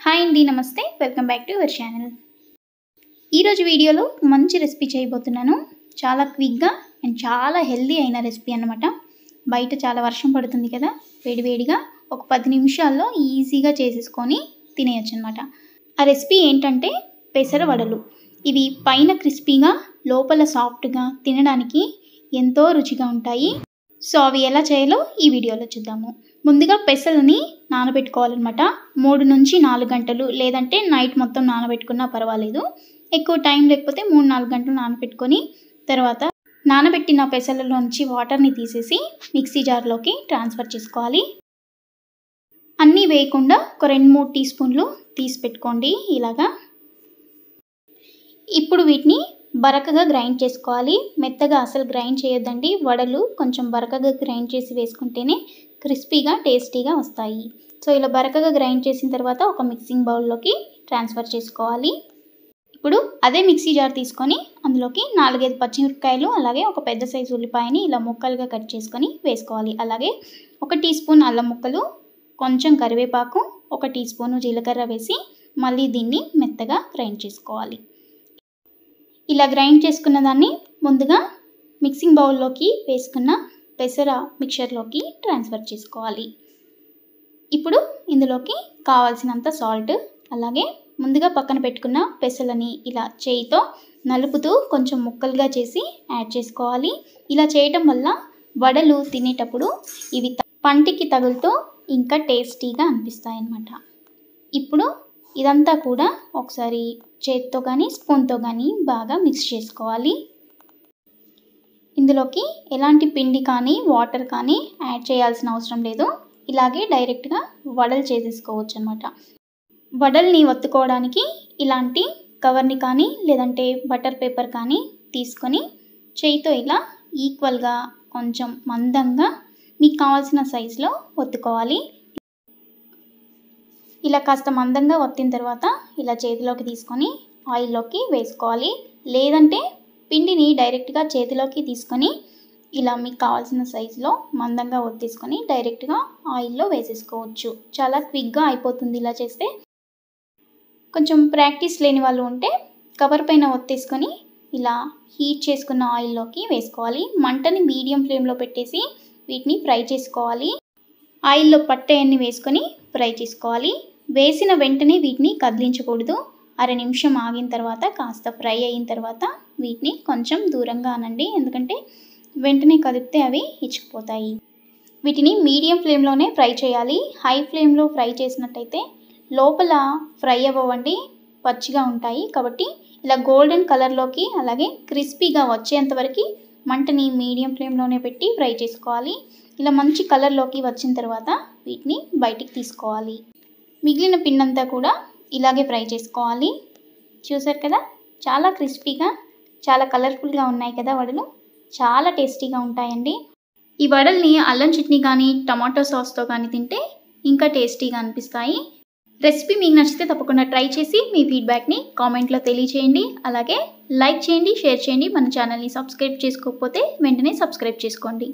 Hi అండి, నమస్తే. Welcome back to our channel. ఈరోజు వీడియోలో మంచి రెసిపీ చేయబోతున్నాను. చాలా క్విక్గా అండ్ చాలా హెల్దీ అయిన రెసిపీ అనమాట. బయట చాలా వర్షం పడుతుంది కదా, వేడివేడిగా ఒక 10 నిమిషాల్లో ఈజీగా చేసేసుకొని తినేయచ్చు అనమాట. ఆ రెసిపీ ఏంటంటే పెసర వడలు. ఇవి పైన క్రిస్పీగా లోపల సాఫ్ట్గా తినడానికి ఎంతో రుచిగా ఉంటాయి. సో అవి ఎలా చేయాలో ఈ వీడియోలో చూద్దాము. ముందుగా పెసలని నానబెట్టుకోవాలన్నమాట. 3 నుంచి 4 గంటలు, లేదంటే నైట్ మొత్తం నానబెట్టుకున్నా పర్వాలేదు. ఎక్కువ టైం లేకపోతే 3-4 గంటలు నానబెట్టుకొని తర్వాత నానబెట్టిన పెసలలోంచి వాటర్ని తీసేసి మిక్సీ జార్లోకి ట్రాన్స్ఫర్ చేసుకోవాలి. అన్నీ వేయకుండా ఒక 2-3 టీ స్పూన్లు తీసి పెట్టుకోండి ఇలాగా. ఇప్పుడు వీటిని బరకగా గ్రైండ్ చేసుకోవాలి. మెత్తగా అసలు గ్రైండ్ చేయొద్దండి. వడలు కొంచెం బరకగా గ్రైండ్ చేసి వేసుకుంటేనే క్రిస్పీగా టేస్టీగా వస్తాయి. సో ఇలా బరకగా గ్రైండ్ చేసిన తర్వాత ఒక మిక్సింగ్ బౌల్లోకి ట్రాన్స్ఫర్ చేసుకోవాలి. ఇప్పుడు అదే మిక్సీ జార్ తీసుకొని అందులోకి 4-5 పచ్చిమిరపకాయలు, అలాగే ఒక పెద్ద సైజు ఉల్లిపాయని ఇలా ముక్కలుగా కట్ చేసుకొని వేసుకోవాలి. అలాగే 1 టీ స్పూన్ అల్లం ముక్కలు, కొంచెం కరివేపాకు, 1 టీ స్పూను జీలకర్ర వేసి మళ్ళీ దీన్ని మెత్తగా గ్రైండ్ చేసుకోవాలి. ఇలా గ్రైండ్ చేసుకున్న దాన్ని ముందుగా మిక్సింగ్ బౌల్లోకి వేసుకున్న పెసర మిక్చర్లోకి ట్రాన్స్ఫర్ చేసుకోవాలి. ఇప్పుడు ఇందులోకి కావాల్సినంత సాల్ట్, అలాగే ముందుగా పక్కన పెట్టుకున్న పెసలని ఇలా చేయితో నలుపుతూ కొంచెం ముక్కలుగా చేసి యాడ్ చేసుకోవాలి. ఇలా చేయటం వల్ల వడలు తినేటప్పుడు ఇవి పంటికి తగులుతూ ఇంకా టేస్టీగా అనిపిస్తాయి అన్నమాట. ఇప్పుడు ఇదంతా కూడా ఒకసారి చేతితో కానీ స్పూన్తో కానీ బాగా మిక్స్ చేసుకోవాలి. ఇందులోకి ఎలాంటి పిండి కానీ వాటర్ కానీ యాడ్ చేయాల్సిన అవసరం లేదు. ఇలాగే డైరెక్ట్గా వడలు చేసేసుకోవచ్చు అన్నమాట. వడల్ని ఒత్తుకోవడానికి ఇలాంటి కవర్ని కానీ లేదంటే బటర్ పేపర్ కానీ తీసుకొని చేయితో ఇలా ఈక్వల్గా కొంచెం మందంగా మీకు కావాల్సిన సైజులో ఒత్తుకోవాలి. ఇలా కాస్త మందంగా ఒత్తిన తర్వాత ఇలా చేతిలోకి తీసుకొని ఆయిల్లోకి వేసుకోవాలి. లేదంటే పిండిని డైరెక్ట్గా చేతిలోకి తీసుకొని ఇలా మీకు కావాల్సిన సైజులో మందంగా ఒత్తేసుకొని డైరెక్ట్గా ఆయిల్లో వేసేసుకోవచ్చు. చాలా క్విక్గా అయిపోతుంది ఇలా చేస్తే. కొంచెం ప్రాక్టీస్ లేని వాళ్ళు ఉంటే కవర్ పైన ఒత్తేసుకొని ఇలా హీట్ చేసుకున్న ఆయిల్లోకి వేసుకోవాలి. మంటని మీడియం ఫ్లేమ్లో పెట్టేసి వీటిని ఫ్రై చేసుకోవాలి. ఆయిల్లో పట్టేయన్ని వేసుకొని ఫ్రై చేసుకోవాలి. వేసిన వెంటనే వీటిని కదిలించకూడదు. 1/2 నిమిషం ఆగిన తర్వాత కాస్త ఫ్రై అయిన తర్వాత వీటిని కొంచెం దూరంగా అనండి, ఎందుకంటే వెంటనే కదిపితే అవి ఇచ్చుకుపోతాయి. వీటిని మీడియం ఫ్లేమ్లోనే ఫ్రై చేయాలి. హై ఫ్లేమ్లో ఫ్రై చేసినట్టయితే లోపల ఫ్రై అవ్వండి, పచ్చిగా ఉంటాయి. కాబట్టి ఇలా గోల్డెన్ కలర్లోకి అలాగే క్రిస్పీగా వచ్చేంతవరకు మంటని మీడియం ఫ్లేమ్లోనే పెట్టి ఫ్రై చేసుకోవాలి. ఇలా మంచి కలర్లోకి వచ్చిన తర్వాత వీటిని బయటికి తీసుకోవాలి. మిగిలిన పిండంతా కూడా ఇలాగే ఫ్రై చేసుకోవాలి. చూసారు కదా, చాలా క్రిస్పీగా చాలా కలర్ఫుల్గా ఉన్నాయి కదా వడలు. చాలా టేస్టీగా ఉంటాయండి. ఈ వడల్ని అల్లం చట్నీ కానీ టమాటో సాస్తో కానీ తింటే ఇంకా టేస్టీగా అనిపిస్తాయి. రెసిపీ మీకు నచ్చితే తప్పకుండా ట్రై చేసి మీ ఫీడ్బ్యాక్ని కామెంట్లో తెలియచేయండి. అలాగే లైక్ చేయండి, షేర్ చేయండి. మన ఛానల్ని సబ్స్క్రైబ్ చేసుకోకపోతే వెంటనే సబ్స్క్రైబ్ చేసుకోండి.